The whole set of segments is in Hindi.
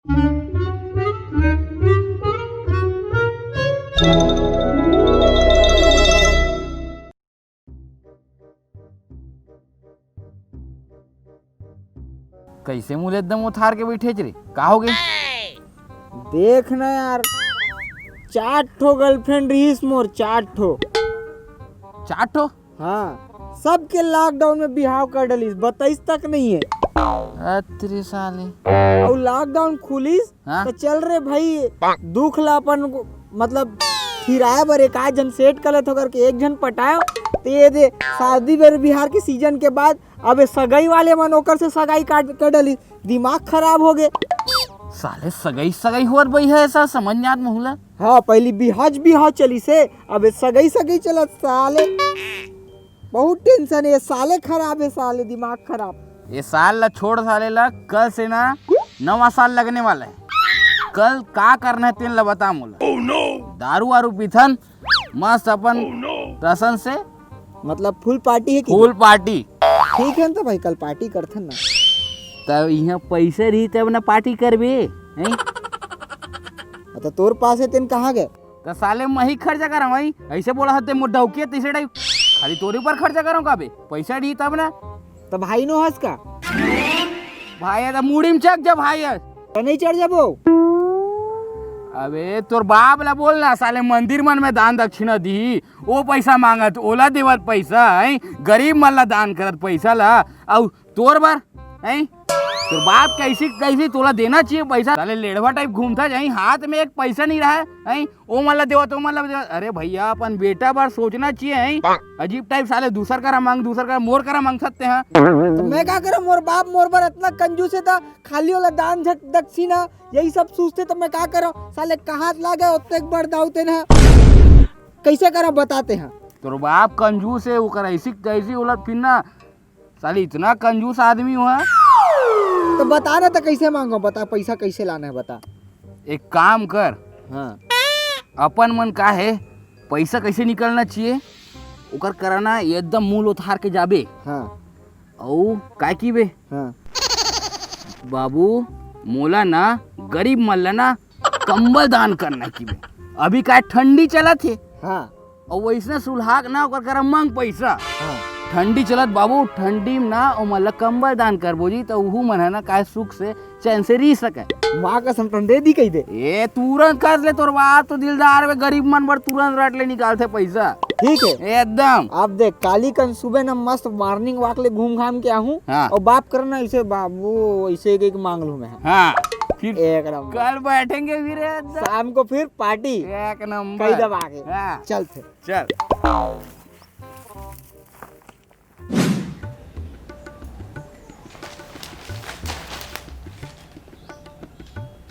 कैसे मुँह एकदम उतार के बैठे रे, का हो गए? देख ना यार, 4 ठो गर्लफ्रेंड रहीस मोर, 4 ठो। 4 ठो? हाँ, सबके लॉकडाउन में बिहाव कर डलीस, 22 तक नहीं है। अरे साले, और लॉकडाउन खुलीस तो चल रे भाई, दुख लापन मतलब फिराए बर एक आध जन सेट कर लेते करके एक जन पटाए तो ये दे शादी बेर बिहार के सीजन के बाद अबे सगाई वाले मन ओकर से सगाई काट कर डली, दिमाग खराब हो गए साले। सगाई हो रही है, ऐसा समझ नहीं आत महूला। हाँ, पहली बिहाज चली से, अबे सगाई चलत साले। बहुत टेंशन है, साले खराब है, साले दिमाग खराब। ये साल ला छोड़, साले ला कल से ना नवा साल लगने वाला है। कल का करना है तेन ला बता मोला। दारू वारू पीथन मस्त अपन रसन से, मतलब फुल पार्टी है कि? Full party. ठीक है तो भाई, कल पार्टी करथन ना। तब यहाँ पैसे रही तब ना पार्टी करबे नहीं? तो तोर पास है, तेन कहाँ गए? तो साले मैं ही खर्चा करा भाई, ऐसे बोला हते मुद्दा उकिए तीसरे टाइप खाली तोरे ऊपर खर्चा करूँ का बे? पैसा दी तब ना। तो भाई नो हंस का भाई है तो मुड़ी में चक जा भाई है तो नहीं चढ़ जाबो। अबे तोर बाप ला बोलना, साले मंदिर मन में दान दक्षिणा दी, वो पैसा मांगत, ओला देवत पैसा है, गरीब मन ला दान करत पैसा ला। और तोर बार है तोर बाप कैसी तोला देना चाहिए पैसा। साले लेढ़वा टाइप घूमता जाई, हाथ में एक पैसा नहीं रहा है, ओ मन ला देवत, ओ मन ला देवत। अरे भैया अपन बेटा बार सोचना चाहिए है। अजीब टाइप साले दूसर करा मांग, दूसर करा मोर करा मांग सकते हैं। तो मैं क्या करूं, मोर बाप मोर पर इतना कंजूस है था, खाली वाला दान दक्षिणा यही सब सोचते, तो मैं क्या करूं? साले कहाँ लागे उतने बड़ दावते ना, कैसे करा बताते हैं। तोर बाप कंजूस है, वो कर ऐसी तैसी उलट फिरना, साले इतना कंजूस आदमी हुआ। तो बता ना, तो कैसे मांगो, बता पैसा कैसे लाना है बता। एक काम कर, हाँ, अपन मन का है पैसा कैसे निकलना चाहिए ओकर कराना, एकदम मुंह उतार के जाबे। हाँ, औ काय की बे हाँ, बाबू मोला ना गरीब मन ला ना कंबल दान करना की बे। अभी काय ठंडी चलत है, हाँ, और वैसने सुलहाक ना ओकर करा मांग पैसा। हाँ। ठंडी चलत बाबू, ठंडी में ना ओ मला कंबल दान करबो जी, तो उहू मन है ना काय सुख से चैन से रह सके। माँ का संतन दे दी कही दे। ए तुरंत कर ले, तोर बात तो दिलदार वे, गरीब मन पर तुरंत रट ले निकालते पैसा। ठीक है एकदम। आप देख, काली कल सुबह ना मस्त मॉर्निंग वॉक ले घूम घाम के आहूँ। हाँ। और बाप करना ऐसे बाबू ऐसे एक मांग लूँ मैं। हाँ, फिर एक नंबर। कल बैठेंगे फिर एकदम शाम को फिर पार्टी एक नंबर। कई दबा के। हाँ। चल फिर चल।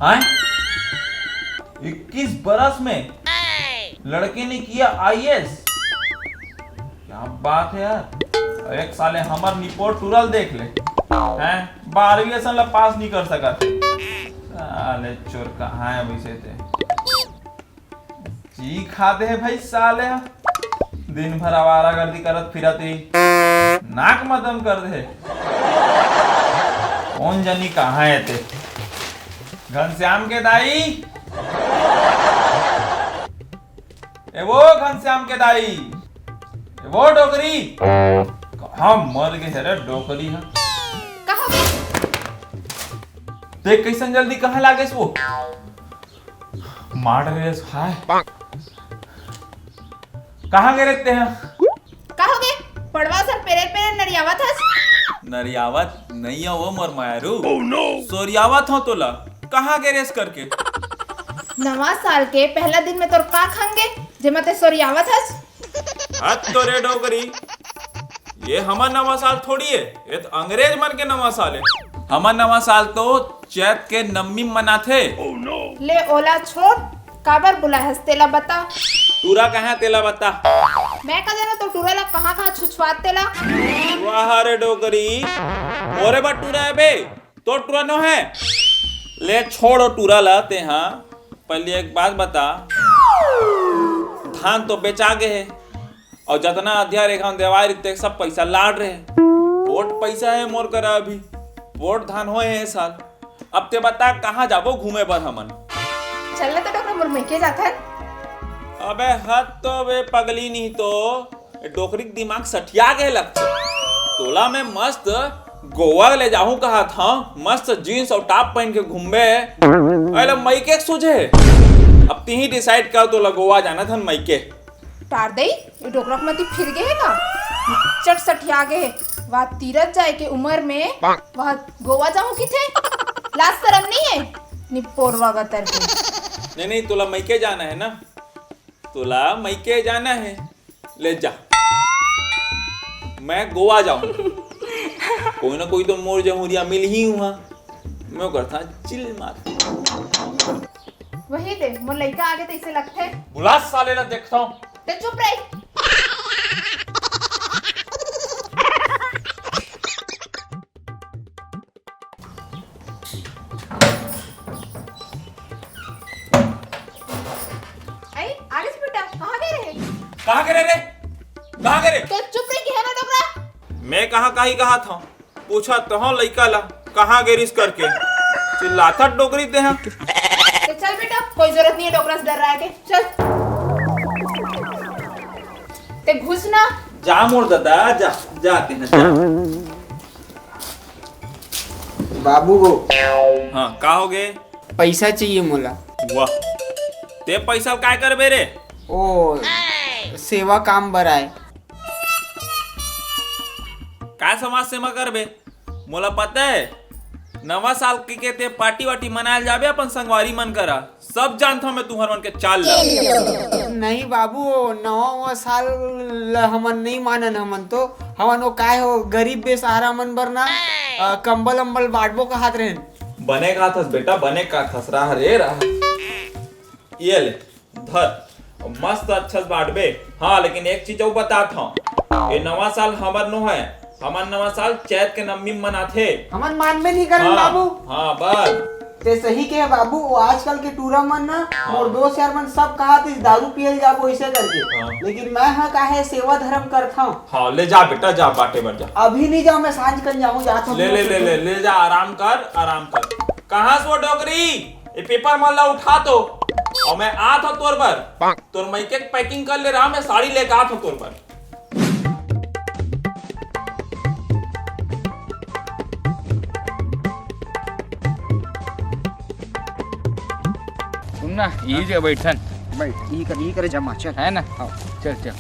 हाँ? 21 बरस में लड़के ने किया IAS, क्या बात है यार। एक साले हमार निपोर टूरल देख ले हैं, 12वीं असन ला पास नहीं कर सका थे। साले चोर कहाँ है वैसे थे, जी खाते है भाई साले, दिन भर आवारागर्दी करत फिरत ही नाक मदम कर दे। कौन जानी कहाँ है थे। घनश्याम के दाई, ए वो घनश्याम के दाई, ए वो डोकरी, कहाँ मर गए रे डोकरी है। देख कैसन जल्दी कहाँ लागे वो, मार रहे हाय। कहाँ गए रहते हैं? कहोगे पड़वा सर पेरे पेरे नरियावत हस। नरियावत नहीं है वो मोर मायरू। सोरियावत हो तोला, कहाँ गए रेस करके? नवा साल के पहला दिन में तोर का खांगे जे मते सोरियावत हस। हद तो रे डोगरी, ये हमार नवा साल थोड़ी है, ये तो अंग्रेज मन के नवा साल है। हमार नवा साल तो चैत के नम्मी मनाथे। ले ओला छोड़, काबर बुला हस तेला बता। टूरा कहाँ तेला बता। मैं का जाना तो टूरा ला कहाँ कहाँ छुछवात तेला। वाह रे डोगरी, ओरे बा टूरा है बे, तो टूरा नो है। ले छोड़ो टूरा लाते। हाँ पहले एक बात बता, धान तो बेचा गए है और जितना अध्याय रेखा देवार इतने सब पैसा लाड़ रहे हैं। वोट पैसा है मोर करा, अभी वोट धान होए है साल, अब ते बता कहाँ जाबो घूमे बर हमन? चलने तो डॉक्टर मुर्मे के जाता है। अबे हद तो बे पगली नहीं तो डोकरी के दिमाग सठिया गए लगते। तोला मैं मस्त गोवा ले जाऊं कहा था, मस्त जीन्स और टॉप पहन के घूमे। अरे मई के सूझे अब ती ही डिसाइड कर, तो गोवा जाना था मई के। टार दई ये डोकरा मत फिर गए का चट सठिया गए। वहाँ तीरथ जाए के उम्र में वहाँ गोवा जाऊं कि थे लाज शरम नहीं है निपोरवा गतर के। नहीं तोला मई के जाना है ना, तोला मई के जाना है, ले जा। मैं गोवा जाऊं, कोई ना कोई तो मोर जमुरिया मिल ही हुआ, मैं करता चिल मार। वही दे मोर लड़का आगे तो इसे लगते है। बुला साले ना देखता हूँ। ते चुप रही। आगे से बेटा कहाँ गए रहे? कहाँ गए रे? कहाँ गए रे? तो चुप रही कि है ना डोकरा? मैं कहीं कहा था, पूछा तो हाँ लड़का ला कहाँ गिरिश करके चिल्लाता डोकरी दे हम। तो चल बेटा कोई जरूरत नहीं है डोकरा से डर रहा है के चल। ते घुस ना। जा मोर दादा जा, जाते हैं जा। बाबू गो हाँ का हो गए? पैसा चाहिए मोला। वाह ते पैसा काय करबे रे? ओ सेवा काम बर आए। काय समाज सेवा करबे? मोला पता है नवा साल के कहते पार्टी वार्टी मनायल जाबे अपन संगवारी मन करा, सब जानता हूँ मैं तुम्हार मन के चाल ला। नहीं बाबू नवा साल हमन नहीं मानन, हमन तो हमन वो काय हो गरीब बेसहारा मन बर ना कंबल अम्बल बांटबो का हाथ रहन। बने का थस बेटा, बने का थस रहा रे रहा। ये ले धर मस्त अच्छा से बांटबे। हाँ लेकिन एक चीज और बताता हूँ, ये नवा साल हमर नो है, हमर नवा साल चैत के नवमी में मनाथे। हमन मानबे नहीं करन हाँ, बाबू। हाँ बस ते सही के है बाबू, वो आजकल के टूरा मन ना और दोस्त यार मन सब कहा थे दारू पियल जाबो ऐसे करके। हाँ। लेकिन मैं हाँ काहे सेवा धर्म करता हूँ। हाँ ले जा बेटा जा, बाटे बर जा। अभी नहीं जाऊँ, मैं सांझ कर जाऊँ जाता हूँ। ले जा, आराम कर आराम कर। कहाँ से वो डोकरी ये पेपर मल्ला उठा तो, और मैं आ था तोर पर, तोर मई के पैकिंग कर ले रहा, मैं साड़ी लेकर आ था तोर पर। सुन ना यही जगह बैठन बैठ यही करे जमा चल है ना। हाँ चल चल।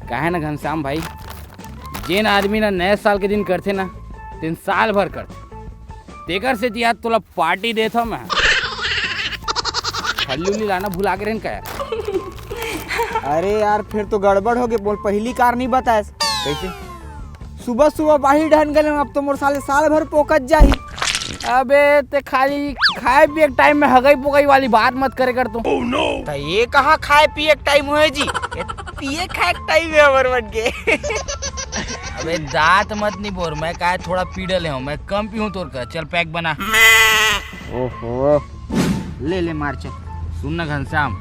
काहे ना घनश्याम भाई, जेन आदमी ना नए साल के दिन करते ना तीन साल भर करते, तेकर से याद तोला पार्टी देता मैं। फल्ली लाना भुला के रहन का यार। अरे यार फिर तो गड़बड़ हो गई, बोल पहली कार नहीं बताए कैसे? सुबह सुबह बाहर ढन गए, अब तो मोर साल भर पोकत जाही। अबे ते खाली खाए पिए के टाइम में हगई पुगई वाली बात मत करे कर तू। तो ये कहाँ खाए पिए के टाइम हुए जी, पिए खाए के टाइम है हमर बन के। अबे दांत मत नहीं बोर, मैं काहे थोड़ा पीड़ल हूँ, मैं कम पीऊँ तोर का। चल पैक बना। ओहो ले मार चल। सुन ना घनश्याम,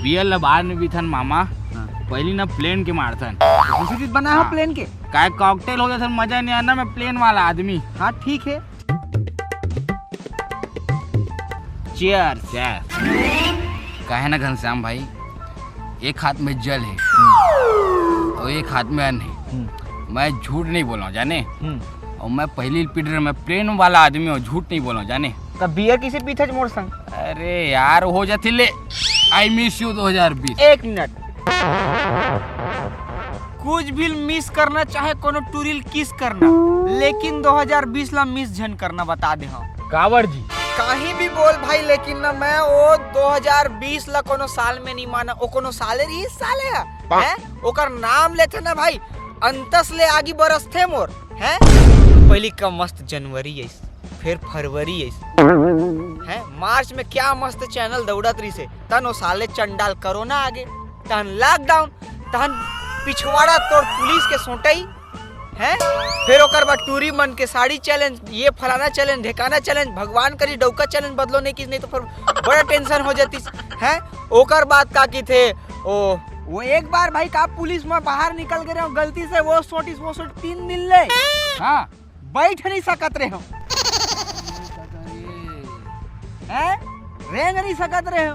बियल ला बाद में भी थन मामा, पहली ना प्लेन के मारथन। दूसरी चीज बना है प्लेन के काय कॉकटेल हो जाता मजा नहीं आना, मैं प्लेन वाला आदमी। हाँ ठीक है। Chair chair. काहे ना घनश्याम भाई, एक हाथ में जल है और एक हाथ में अन्न है। मैं झूठ नहीं बोला हूँ जाने, और मैं पहली पीढ़ी में प्लेन वाला आदमी हूँ, झूठ नहीं बोला हूँ जाने। तब बियर किसे पीते मोर संग? अरे यार हो जाती ले। I miss you 2020। एक मिनट, कुछ भी मिस करना चाहे कोनो टूरिल किस करना, लेकिन 2020 ला मिस झन करना बता दे। हाँ कावड़ जी कहीं भी बोल भाई, लेकिन ना मैं वो 2020 ला कोनो साल में नहीं माना। ओ कोनो साले रही साले है ओकर नाम लेते ना भाई, अंतस ले आगे बरस थे मोर है। पहली का मस्त जनवरी है, फिर फरवरी है, मार्च में क्या मस्त चैनल दौड़त रही से, तन ओ साले चंडाल कोरोना आगे, तन लॉकडाउन, तन पिछवाड़ा तोड़ पुलिस के सोटई है, फिर ओकर बाद टूरी मन के साड़ी चैलेंज, ये फलाना चैलेंज, ढेकाना चैलेंज, भगवान करी डौका चैलेंज बदलो नहीं की, नहीं तो फिर बड़ा टेंशन हो जाती है। ओकर बाद का की थे ओ वो एक बार भाई का पुलिस में बाहर निकल गए हो गलती से वो सोटिस 3 दिन ले हाँ बैठ नहीं सकत रहे हो हैं रेंग नहीं सकत रहे हो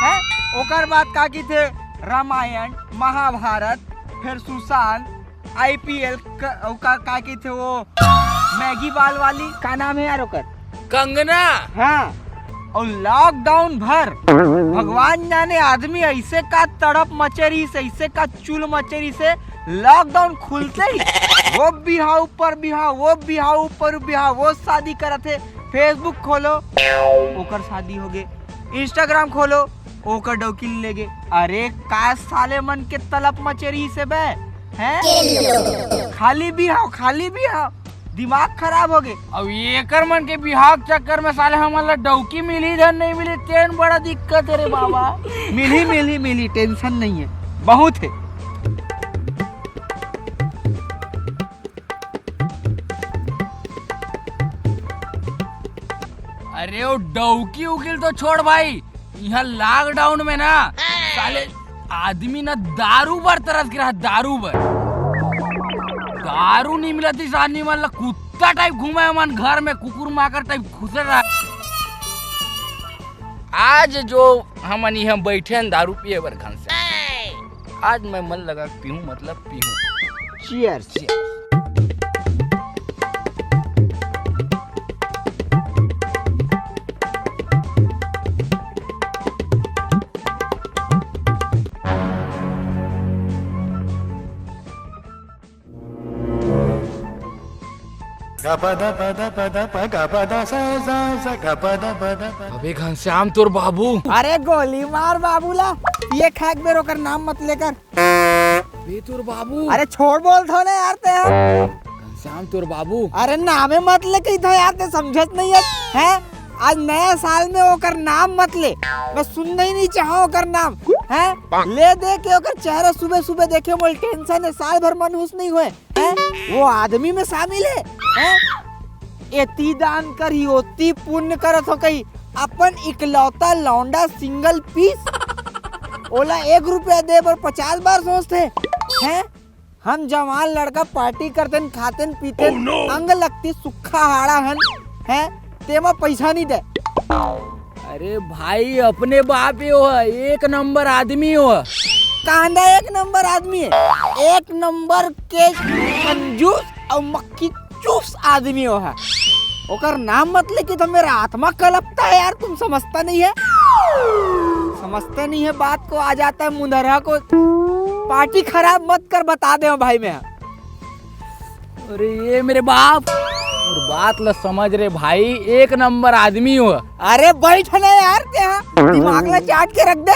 हैं ओकर बाद का की थे रामायण महाभारत फिर सुशांत IPL का की थे वो मैगी बाल वाली का नाम है यार ओकर कंगना। हाँ और लॉकडाउन भर भगवान जाने आदमी ऐसे का तड़प मचेरी से ऐसे का चूल मचेरी से लॉकडाउन खुलते ही वो बिहाव ऊपर बिहाव वो बिहाव ऊपर बिहाव वो शादी करत है। फेसबुक खोलो ओकर शादी हो गए इंस्टाग्राम खोलो ओकर डौकिल ले गए। अरे का साले मन के तलप मचेरी से बे हैं खाली बिहाव दिमाग खराब हो गए। अब एकर मन के बिहाव चक्कर में साले हमारा डौकी मिली धन नहीं मिली तेन बड़ा दिक्कत है रे बाबा। मिली टेंशन नहीं है बहुत है। अरे वो डौकी उकिल तो छोड़ भाई यहाँ लॉकडाउन में ना साले आदमी ना दारू बर तरस गिरा दारू नहीं मिला थी आदमी मतलब कुत्ता टाइप घूमे मन घर में कुकुर माकर टाइप घुसे रहा। आज जो हम बैठे हैं दारू पिए बर खान से आज मैं मन लगा पीऊं मतलब पीऊं। चीयर्स। अबे घनश्याम तोर बाबू अरे गोली मार बाबूला ये खाक बेर ओकर नाम मत लेकर। बे तोर बाबू अरे छोड़ बोल थो ना यार ते घनश्याम तोर बाबू अरे नामे मत ले कही थो यार ते समझत नहीं है आज नया साल में ओकर नाम मत ले मैं सुनना ही नहीं चाहा ओकर नाम है ले दे के ओकर चेहरा सुबह सुबह देखे मोल टेंशन है साल भर मनहूस नहीं हुए हैं वो आदमी में शामिल है एती दान करी ओती पुण्य करत हो कही अपन इकलौता लौंडा सिंगल पीस ओला 1 रुपया दे पर 50 बार सोचते हैं। हम जवान लड़का पार्टी करते खाते पीते अंग लगती सुखा हाड़ा हन है तेमा पैसा नहीं दे। अरे भाई अपने बाप ही हो एक नंबर आदमी हो कांदा 1 नंबर आदमी है 1 नंबर के कंजूस और मक्खी चूस आदमी हो है ओकर नाम मत लेके तो मेरा आत्मा कलपता है यार तुम समझता नहीं है बात को आ जाता है मुंदरा को पार्टी खराब मत कर बता दे भाई मैं। अरे ये मेरे बाप और बात ला समझ रे भाई 1 नंबर आदमी हो। अरे बैठ ना यार क्या दिमाग ला चाट के रख दे।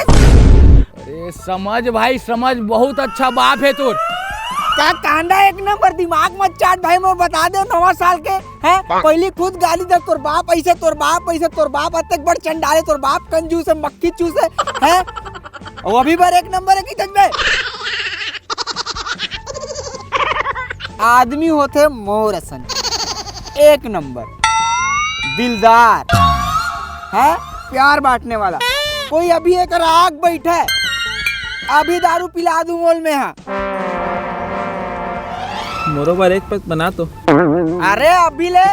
अरे समझ भाई समझ बहुत अच्छा बाप है तोर क्या कांदा 1 नंबर दिमाग मत चाट भाई मैं बता दे नवा साल के हैं पहली खुद गाली दे तोर बाप ऐसे तोर बाप अतक बड़ चंडाले तोर बाप कंजूस है मक्खी चूस है वो अभी बार 1 नंबर है की तक आदमी होते मोर असन 1 नंबर दिलदार है प्यार बांटने वाला कोई अभी एक राग बैठा है अभी दारू पिला दूं मोल में है मोरोबर एक पैक बना तो। अरे अभी ले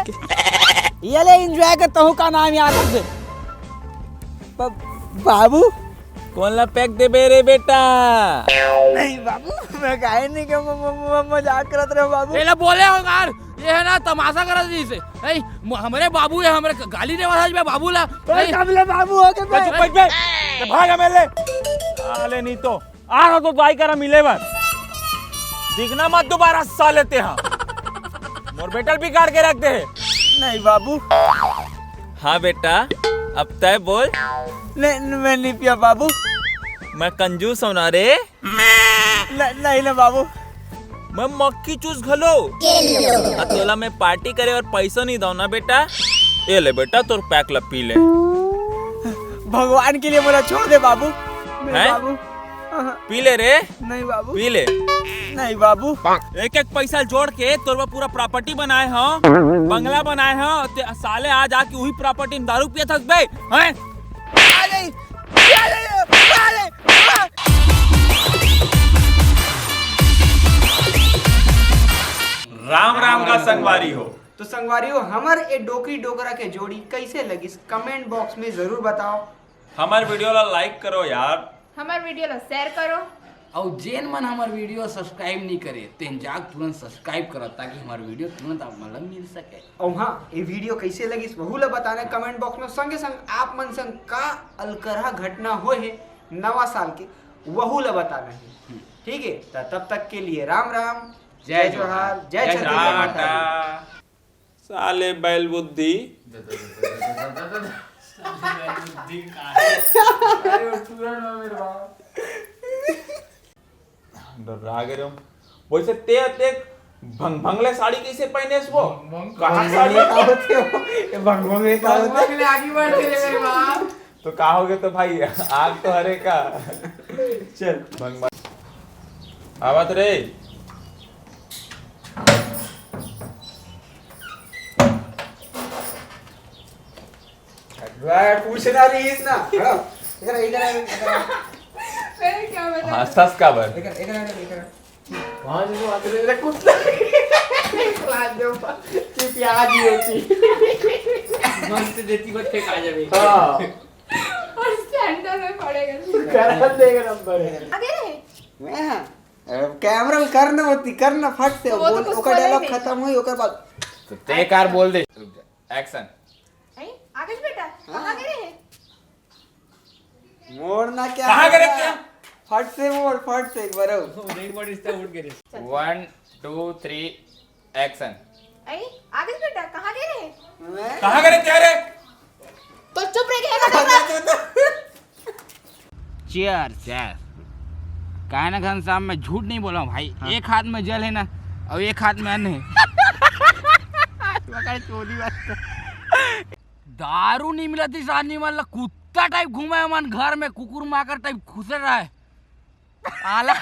ये ले एंजॉय करता हूँ का नाम याद से बाबू कौन ला पैक दे बेरे बेटा नहीं बाबू मैं काहे नहीं के मजाक करत रहे बाबू पहले बोले हो यार ये है ना तमाशा करत रही से नहीं हमारे बाबू है हमारे गाली दे वाला बाबू ला कबले बाबू हो के चुप बैठ भाग मेले आले नहीं तो आ रहा तो ट्राई करा मिले बार दिखना मत दोबारा साले ते हाँ मोर बेटा बिगाड़ के रखते हैं। नहीं बाबू हाँ बेटा अब तय बोल मैं नहीं पिया बाबू मैं कंजूस हूँ ना रे नहीं ना बाबू मैं मक्खी चूस घलो तोला मैं पार्टी करे और पैसा नहीं दो ना बेटा ये ले बेटा तोर पैक ला पी ले भगवान के लिए मुझे छोड़ दे बाबू बाबू पी ले रे नहीं बाबू पी ले नहीं बाबू एक पैसा जोड़ के तोर पूरा प्रॉपर्टी बनाए हो बंगला बनाए हो साले आज आके वही प्रॉपर्टी में दारू पिया थक बे हैं राम राम का संगवारी हो। तो संगवारियों हमर ए डोकरी डोकरा के जोड़ी कैसे लगी कमेंट बॉक्स में जरूर बताओ। हमार वीडियो ला लाइक करो यार। हमार वीडियो ला शेयर करो। और जेन मन हमार वीडियो सब्सक्राइब नहीं करे तेन जाग तुरंत सब्सक्राइब करो ताकि हमार वीडियो तुरंत आप मतलब मिल सके। और हाँ ये वीडियो कैसे लगी वहू ला बताना कमेंट बॉक्स में। संगे संग आप मन संग का अलकरहा घटना हो है नवा साल के वहू ला बताना है। ठीक है तो तब तक के लिए राम राम, जय जोहार, जय छत्तीसगढ़ माता। टाटा। साले बैल बुद्धि। डरा गए हम। वैसे ते ते भंगले साड़ी कैसे पहने वो? कहाँ साड़ी? भगवान में का होते ले आगे बढ़ते मेरे बाप। तो कहोगे तो भाई आग तो हरे का। चल भंग आवत रे। पूछना रही ना। इधर इधर फिर क्या बता? हंसस का बर। इधर वहां से बात रे मेरा कुत्ता क्लास दे प्याज ही होती मस्त देती को ठेका जावे। हां और सेंटर में पड़ेगा। कर देगा नंबर आगे रहे। मैं कैमरा में करना होती करना फट से तो वो तो बोल कुछ ओकर बोले डायलॉग नहीं। खत्म हुई ओकर बाद तो ते कार बोल दे एक्शन। आई आगे बेटा कहाँ गए रहे? मोड़ना क्या कहाँ करे क्या? फट से मोड़ फट से एक बार 1 2 3 एक्शन। आई आगे बेटा कहाँ गए रहे? मैं कहाँ करे क्या रे? तो चुप रहिएगा। चीयर्स यार। काहे ना घनश्याम मैं झूठ नहीं बोला हूँ भाई। एक हाथ में जल है ना और एक हाथ में अन्न है। दारू नहीं मिला थी शादी मतलब कुत्ता टाइप घूमे मन घर में कुकुर माकर टाइप घुसे रहा है। आला